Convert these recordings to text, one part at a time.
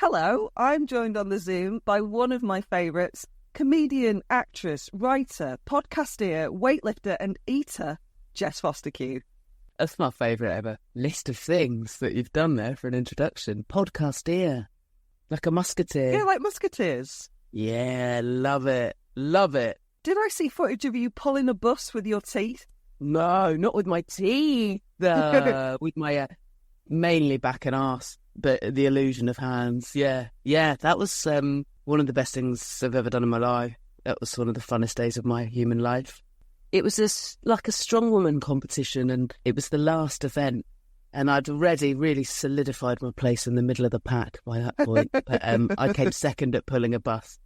Hello, I'm joined on the Zoom by one of my favourites, comedian, actress, writer, podcaster, weightlifter and eater, Jess Fostekew. That's my favourite ever list of things that you've done there for an introduction. Podcaster, like a musketeer. Yeah, like musketeers. Yeah, love it. Love it. Did I see footage of you pulling a bus with your teeth? No, not with my teeth. With my mainly back and arse, but the illusion of hands. Yeah, that was one of the best things I've ever done in my life. That was one of the funnest days of my human life. It was like a strongwoman competition, and it was the last event. And I'd already really solidified my place in the middle of the pack by that point. But I came second at pulling a bus.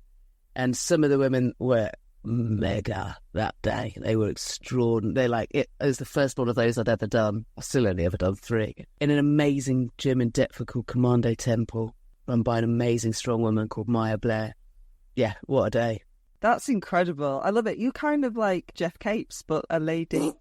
And some of the women were mega that day. They were extraordinary. It was the first one of those I'd ever done. I've still only ever done 3. In an amazing gym in Deptford called Commando Temple, run by an amazing strong woman called Maya Blair. Yeah, what a day. That's incredible. I love it. You kind of like Jeff Capes, but a lady.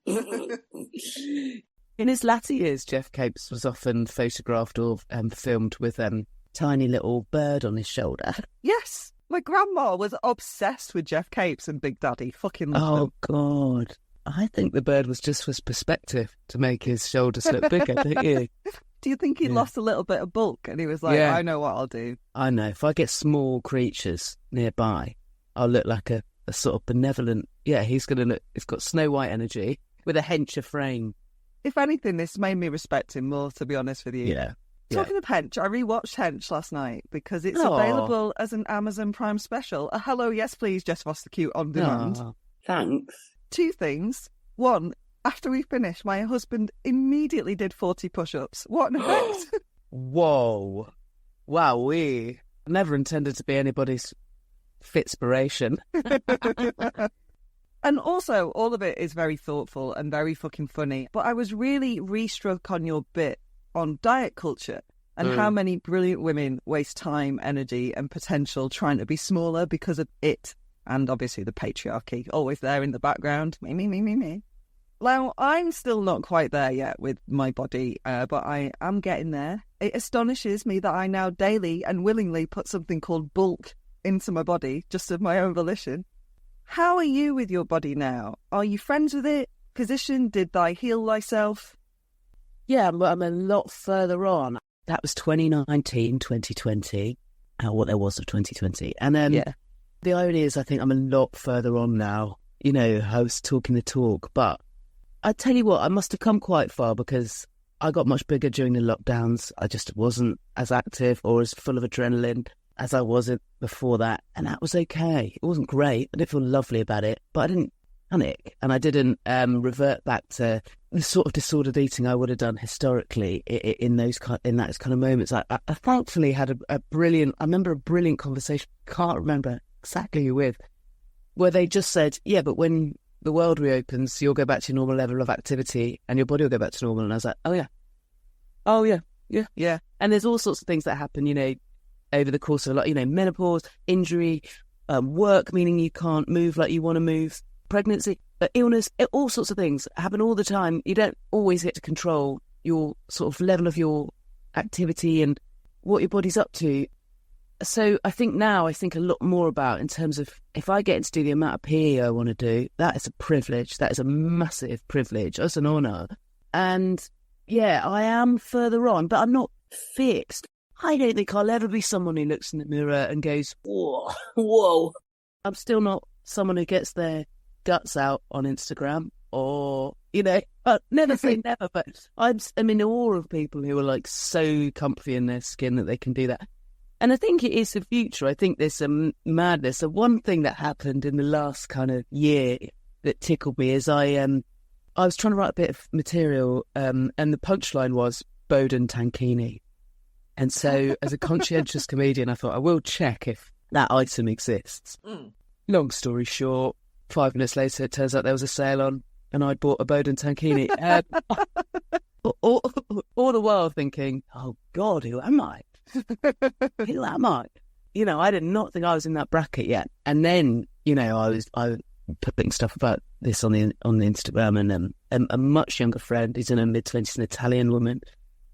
In his latter years, Jeff Capes was often photographed or filmed with a tiny little bird on his shoulder. Yes. My grandma was obsessed with Jeff Capes and Big Daddy. Fucking loved them. God. I think the bird was just for his perspective to make his shoulders look bigger, don't you? Do you think he lost a little bit of bulk and he was like, I know what I'll do? I know. If I get small creatures nearby, I'll look like a sort of benevolent... Yeah, he's going to look... He's got Snow White energy with a hench frame. If anything, this made me respect him more, to be honest with you. Yeah. Talking of Hench, I rewatched Hench last night because it's available as an Amazon Prime special. A Hello, Yes Please, Jess Fostekew on demand. Thanks. 2 things. 1, after we finished, my husband immediately did 40 push-ups. What an effect. Whoa. Wowee. I never intended to be anybody's fitspiration. And also, all of it is very thoughtful and very fucking funny. But I was really re-struck on your bit on diet culture and how many brilliant women waste time, energy and potential trying to be smaller because of it. And obviously the patriarchy, always there in the background. Me. Now, I'm still not quite there yet with my body, but I am getting there. It astonishes me that I now daily and willingly put something called bulk into my body, just of my own volition. How are you with your body now? Are you friends with it? Physician, did thy heal thyself? Yeah, I'm a lot further on. That was 2019, 2020, what there was of 2020. And the irony is I think I'm a lot further on now. You know, I was talking the talk, but I tell you what, I must have come quite far because I got much bigger during the lockdowns. I just wasn't as active or as full of adrenaline as I was before that. And that was okay. It wasn't great. I didn't feel lovely about it, but I didn't panic. And I didn't revert back to the sort of disordered eating I would have done historically in those kind of moments. I thankfully had I remember a brilliant conversation, can't remember exactly who with, where they just said, yeah, but when the world reopens, you'll go back to your normal level of activity and your body will go back to normal. And I was like, oh yeah. And there's all sorts of things that happen, you know, over the course of menopause, injury, work, meaning you can't move like you want to move, pregnancy, illness, all sorts of things happen all the time. You don't always get to control your sort of level of your activity and what your body's up to. So I think a lot more about in terms of if I get to do the amount of PE I want to do, that is a privilege. That is a massive privilege. That's an honour. And yeah, I am further on, but I'm not fixed. I don't think I'll ever be someone who looks in the mirror and goes, whoa. I'm still not someone who gets their guts out on Instagram or, never say never, but I'm in awe of people who are like so comfy in their skin that they can do that. And I think it is the future. I think there's some madness. So one thing that happened in the last kind of year that tickled me is I was trying to write a bit of material and the punchline was Bowden Tankini. And so as a conscientious comedian, I thought I will check if that item exists. Long story short, 5 minutes later, it turns out there was a sale on and I'd bought a Bowden Tankini. All the while thinking, oh God, who am I? Who am I? I did not think I was in that bracket yet. And then, I was putting stuff about this on the Instagram and a much younger friend who's in her mid-20s, an Italian woman,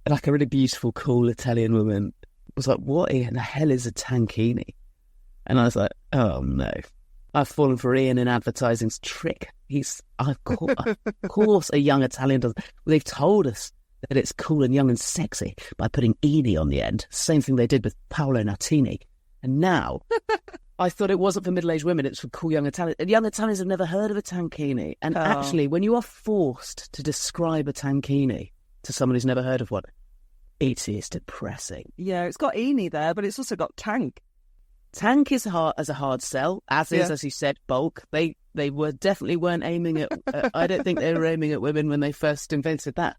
like a really beautiful, cool Italian woman, was like, what in the hell is a tankini? And I was like, oh no, I've fallen for Ian in advertising's trick. Of course a young Italian does. They've told us that it's cool and young and sexy by putting "ini" on the end. Same thing they did with Paolo Nutini. And now, I thought it wasn't for middle-aged women, it's for cool young Italians. And young Italians have never heard of a tankini. And actually, when you are forced to describe a tankini to someone who's never heard of one, it is depressing. Yeah, it's got "ini" there, but it's also got tank. Tank is a hard sell, as you said, bulk. They weren't aiming at... I don't think they were aiming at women when they first invented that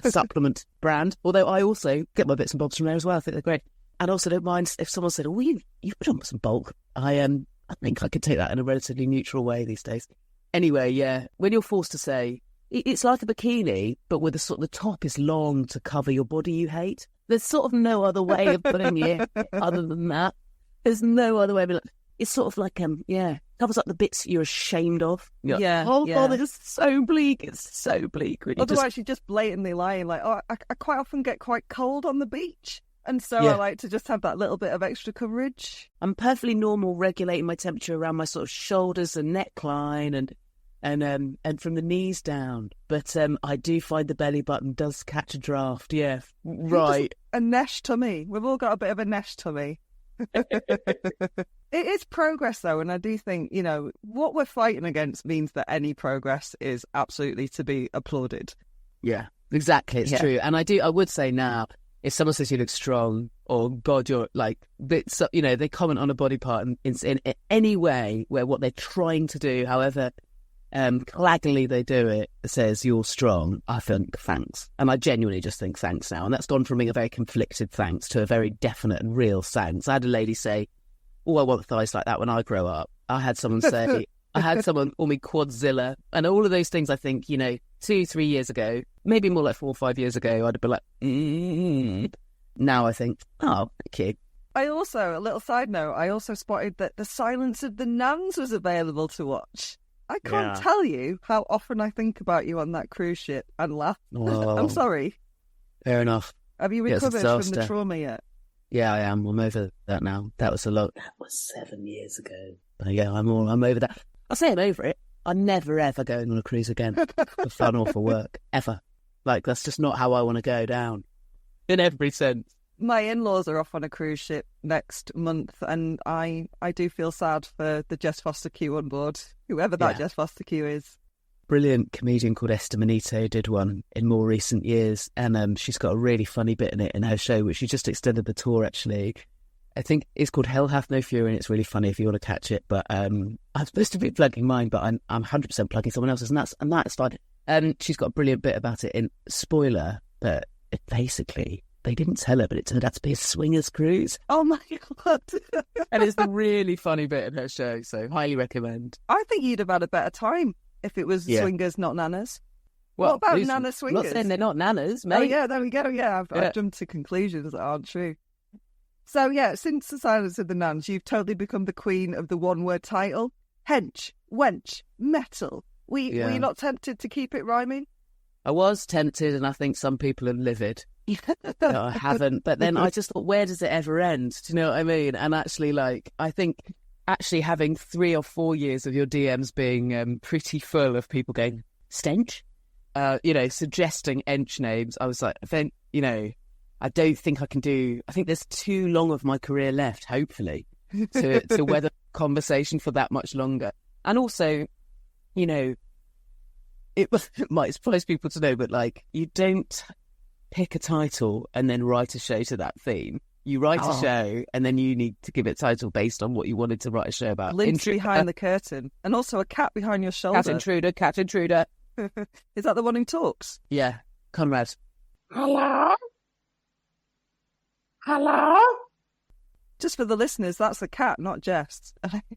supplement brand. Although I also get my bits and bobs from there as well. I think they're great. And also don't mind if someone said, oh, you've put on some bulk. I think I could take that in a relatively neutral way these days. Anyway, yeah, when you're forced to say, it's like a bikini, but with the top is long to cover your body you hate. There's sort of no other way of putting it other than that. There's no other way. It's sort of like, covers up the bits you're ashamed of. You're God, it's so bleak. It's so bleak. Otherwise, you're just blatantly lying. Like, I quite often get quite cold on the beach. And so I like to just have that little bit of extra coverage. I'm perfectly normal regulating my temperature around my sort of shoulders and neckline and from the knees down. But I do find the belly button does catch a draft. Yeah, right. A nesh tummy. We've all got a bit of a nesh tummy. It is progress, though, and I do think, what we're fighting against means that any progress is absolutely to be applauded. Yeah, exactly. It's true. And I would say now, if someone says you look strong, or God, you're like, they comment on a body part in any way where what they're trying to do, however claggingly they do it, says you're strong, I think thanks. And I genuinely just think thanks now. And that's gone from being a very conflicted thanks to a very definite and real thanks. I had a lady say, oh, I want thighs like that when I grow up. I had someone say, I had someone call me Quadzilla. And all of those things, I think, 2-3 years ago, maybe more like 4 or 5 years ago, I'd have been like, Now I think, oh, kid. A little side note, I also spotted that The Silence of the Nans was available to watch. I can't tell you how often I think about you on that cruise ship and laugh. Oh, I'm sorry. Fair enough. Have you recovered from the trauma yet? Yeah, I am. I'm over that now. That was 7 years ago. But yeah, I'm over that. I say I'm over it. I'm never, ever going on a cruise again for fun or for work. Ever. Like, that's just not how I want to go down. In every sense. My in-laws are off on a cruise ship next month, and I do feel sad for the Jess Fostekew on board, whoever that Jess Fostekew is. Brilliant comedian called Esther Manito did one in more recent years, and she's got a really funny bit in it in her show, which she just extended the tour, actually. I think it's called Hell Hath No Fury, and it's really funny if you want to catch it. But I'm supposed to be plugging mine, but I'm 100% plugging someone else's, and that's fine. She's got a brilliant bit about it in spoiler, but basically... They didn't tell her, but it turned out to be a swingers cruise. Oh my God. And it's the really funny bit in her show, so highly recommend. I think you'd have had a better time if it was swingers, not nanas. Well, what about nana swingers? I'm not saying they're not nanas, mate. Oh yeah, there we go. Yeah, I've jumped to conclusions that aren't true. So yeah, since The Silence of the Nans, you've totally become the queen of the one-word title. Hench, wench, metal. Were you not tempted to keep it rhyming? I was tempted, and I think some people are livid. No, I haven't. But then I just thought, where does it ever end? Do you know what I mean? And actually, I think having 3 or 4 years of your DMs being pretty full of people going, stench? Suggesting ench names, I was like, then, I don't think I can do... I think there's too long of my career left, hopefully, to weather conversation for that much longer. And also, it might surprise people to know, but, you don't... pick a title and then write a show to that theme. You write a show and then you need to give it a title based on what you wanted to write a show about. Links behind the curtain, and also a cat behind your shoulder. Cat intruder. Is that the one who talks? Yeah, Conrad. Hello? Just for the listeners, that's a cat, not Jess.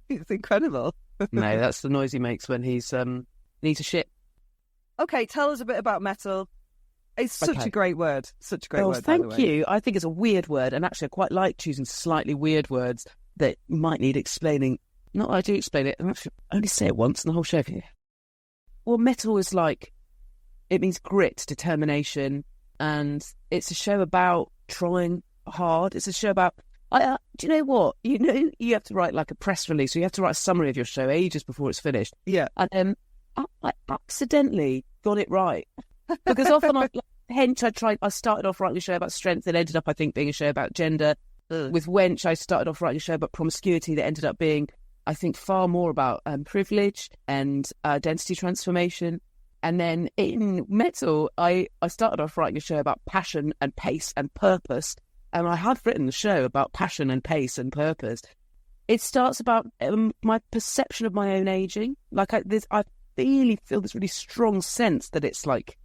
It's incredible. No, that's the noise he makes when he's needs a shit. Okay, tell us a bit about metal. It's such a great word. Such a great word. Thank you. I think it's a weird word, and actually I quite like choosing slightly weird words that might need explaining. Not that I do explain it. I only say it once in the whole show. Well, metal is it means grit, determination, and it's a show about trying hard. It's a show about... do you know what? You have to write like a press release, or you have to write a summary of your show ages before it's finished. Yeah. And I accidentally got it right. Because often I started off writing a show about strength that ended up, I think, being a show about gender. With Wench, I started off writing a show about promiscuity that ended up being, I think, far more about privilege and identity transformation. And then in Metal, I started off writing a show about passion and pace and purpose. And I had written the show about passion and pace and purpose. It starts about my perception of my own aging. Like I really feel this really strong sense that it's like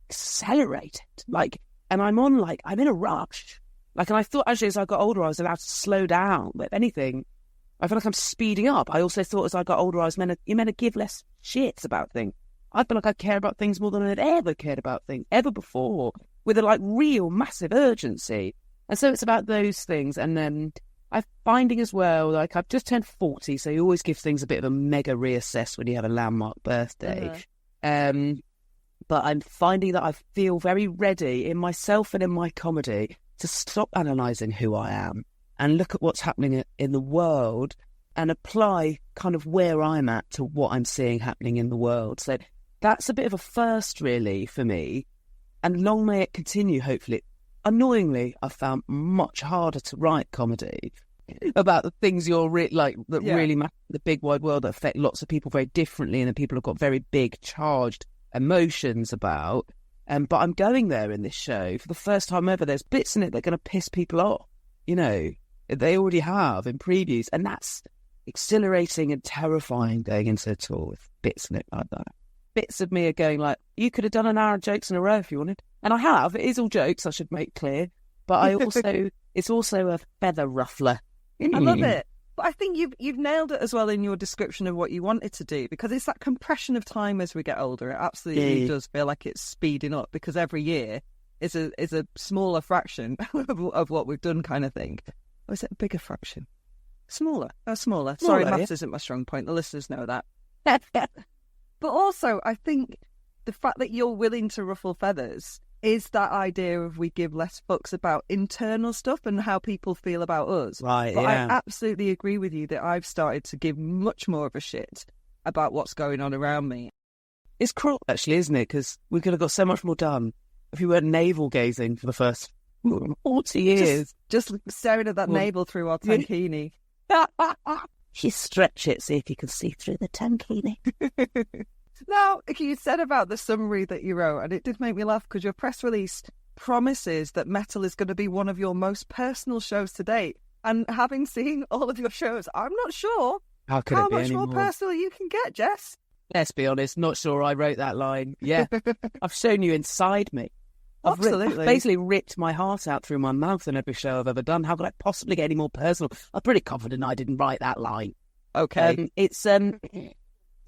accelerated. Like, and I'm in a rush. Like, and I thought actually as I got older, I was allowed to slow down. But if anything, I feel like I'm speeding up. I also thought as I got older, you're meant to give less shits about things. I feel like I care about things more than I'd ever cared about things ever before, with a like real massive urgency. And so it's about those things. And then I'm finding as well, like I've just turned 40, so you always give things a bit of a mega reassess when you have a landmark birthday. But I'm finding that I feel very ready in myself and in my comedy to stop analysing who I am and look at what's happening in the world and apply kind of where I'm at to what I'm seeing happening in the world. So that's a bit of a first, really, for me. And long may it continue, hopefully. Annoyingly, I found much harder to write comedy about the things really matter in the big wide world that affect lots of people very differently, and that people have got very big charged emotions about. But I'm going there in this show for the first time ever. There's bits in it that are going to piss people off. They already have in previews, and that's exhilarating and terrifying going into a tour with bits in it like that. Bits of me are going like, you could have done an hour of jokes in a row if you wanted. And I have. It is all jokes, I should make clear. But it's also a feather ruffler. I love it. But I think you've nailed it as well in your description of what you wanted to do, because it's that compression of time as we get older. It absolutely does feel like it's speeding up, because every year is a smaller fraction of what we've done, kind of thing. Or is it a bigger fraction? Smaller. Smaller. Sorry, maths isn't my strong point. The listeners know that. But also, I think the fact that you're willing to ruffle feathers is that idea of we give less fucks about internal stuff and how people feel about us. Right, but yeah. I absolutely agree with you that I've started to give much more of a shit about what's going on around me. It's cruel, actually, isn't it? Because we could have got so much more done if we weren't navel-gazing for the first 40 years. Just staring at that navel through our tankini. You stretch it, see if you can see through the tankini. Now, you said about the summary that you wrote, and it did make me laugh, because your press release promises that Metal is going to be one of your most personal shows to date. And having seen all of your shows, I'm not sure how much more personal you can get, Jess. Let's be honest, not sure I wrote that line. Yeah, I've shown you inside me. I've basically ripped my heart out through my mouth in every show I've ever done. How could I possibly get any more personal? I'm pretty confident I didn't write that line. Okay.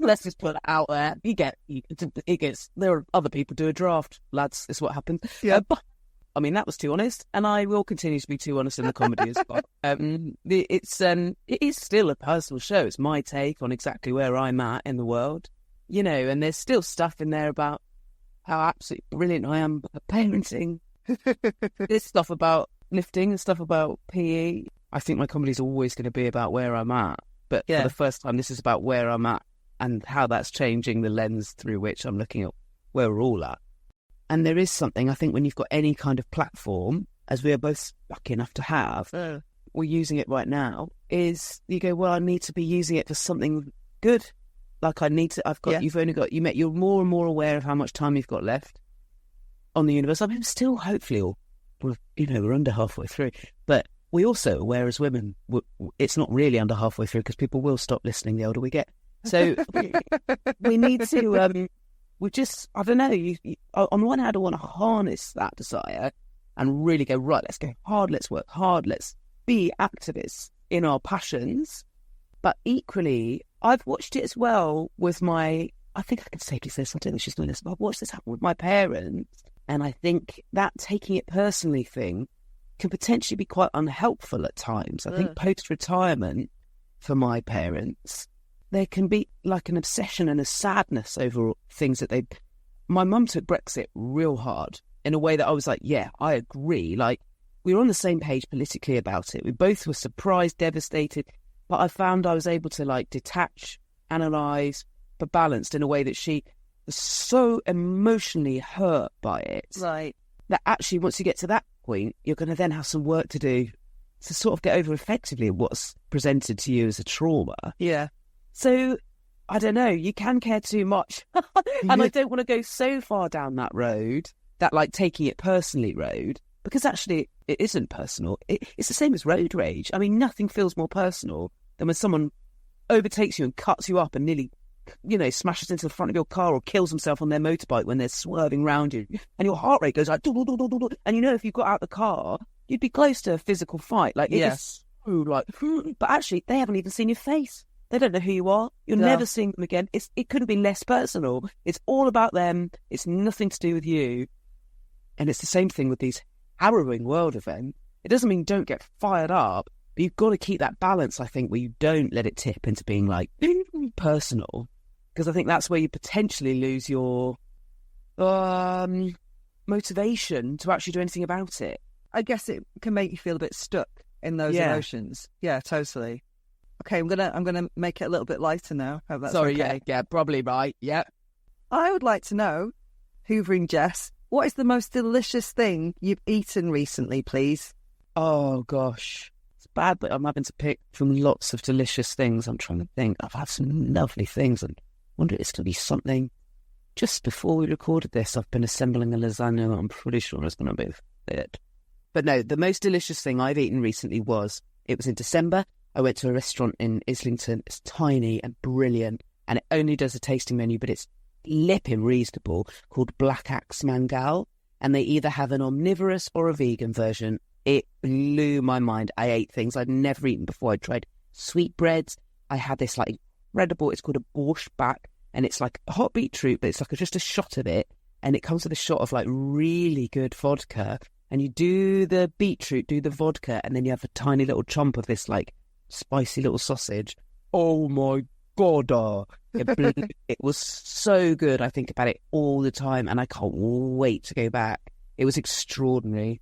Let's just put it out there. There are other people do a draft, lads. Is what happens. Yeah. But, I mean, that was too honest, and I will continue to be too honest in the comedy as well. It is still a personal show. It's my take on exactly where I'm at in the world, and there's still stuff in there about how absolutely brilliant I am at parenting. There's stuff about lifting and stuff about PE. I think my comedy's always going to be about where I'm at, but for the first time, this is about where I'm at and how that's changing the lens through which I'm looking at where we're all at. And there is something, I think, when you've got any kind of platform, as we are both lucky enough to have, we're using it right now, is you go, well, I need to be using it for something good. Like you're more and more aware of how much time you've got left on the universe. I mean, still, hopefully, we're under halfway through. But we also are aware as women, it's not really under halfway through, because people will stop listening the older we get. So we need to, I don't know, on one hand I want to harness that desire and really go, right, let's go hard, let's work hard, let's be activists in our passions. But equally, I've watched it as well with I think I can safely say something that she's doing this, but I've watched this happen with my parents, and I think that taking it personally thing can potentially be quite unhelpful at times. I think post-retirement for my parents, there can be like an obsession and a sadness over things that my mum took Brexit real hard in a way that I was like, yeah, I agree. Like, we were on the same page politically about it. We both were surprised, devastated, but I found I was able to like detach, analyse, but balanced in a way that she was so emotionally hurt by it. Right. That actually, once you get to that point, you're going to then have some work to do to sort of get over effectively what's presented to you as a trauma. Yeah. So, I don't know, you can care too much. And I don't want to go so far down that road, that like taking it personally road, because actually it isn't personal. It's the same as road rage. I mean, nothing feels more personal than when someone overtakes you and cuts you up and nearly, you know, smashes into the front of your car or kills himself on their motorbike when they're swerving round you. And your heart rate goes like, doo, doo, doo, doo, doo. And you know, if you got out the car, you'd be close to a physical fight. Like, it is so like, but actually, they haven't even seen your face. They don't know who you are. You're never seeing them again. It couldn't be less personal. It's all about them. It's nothing to do with you. And it's the same thing with these harrowing world events. It doesn't mean don't get fired up, but you've got to keep that balance, I think, where you don't let it tip into being like personal. Because I think that's where you potentially lose your motivation to actually do anything about it. I guess it can make you feel a bit stuck in those emotions. Yeah, totally. Okay, I'm gonna make it a little bit lighter now. Hope that's okay. Yeah, probably right. Yeah. I would like to know, Hoovering Jess, what is the most delicious thing you've eaten recently, please? Oh gosh, it's bad that I'm having to pick from lots of delicious things. I'm trying to think. I've had some lovely things, and I wonder if it's going to be something. Just before we recorded this, I've been assembling a lasagna. I'm pretty sure it's going to be it. But no, the most delicious thing I've eaten recently it was in December. I went to a restaurant in Islington. It's tiny and brilliant, and it only does a tasting menu, but it's lipping reasonable, called Black Axe Mangal, and they either have an omnivorous or a vegan version. It blew my mind. I ate things I'd never eaten before. I tried sweetbreads. I had this like incredible, it's called a borscht back, and it's like a hot beetroot, but it's like just a shot of it, and it comes with a shot of like really good vodka, and you do the beetroot, do the vodka, and then you have a tiny little chomp of this like spicy little sausage. Oh my God. It was so good. I think about it all the time, and I can't wait to go back. It was extraordinary.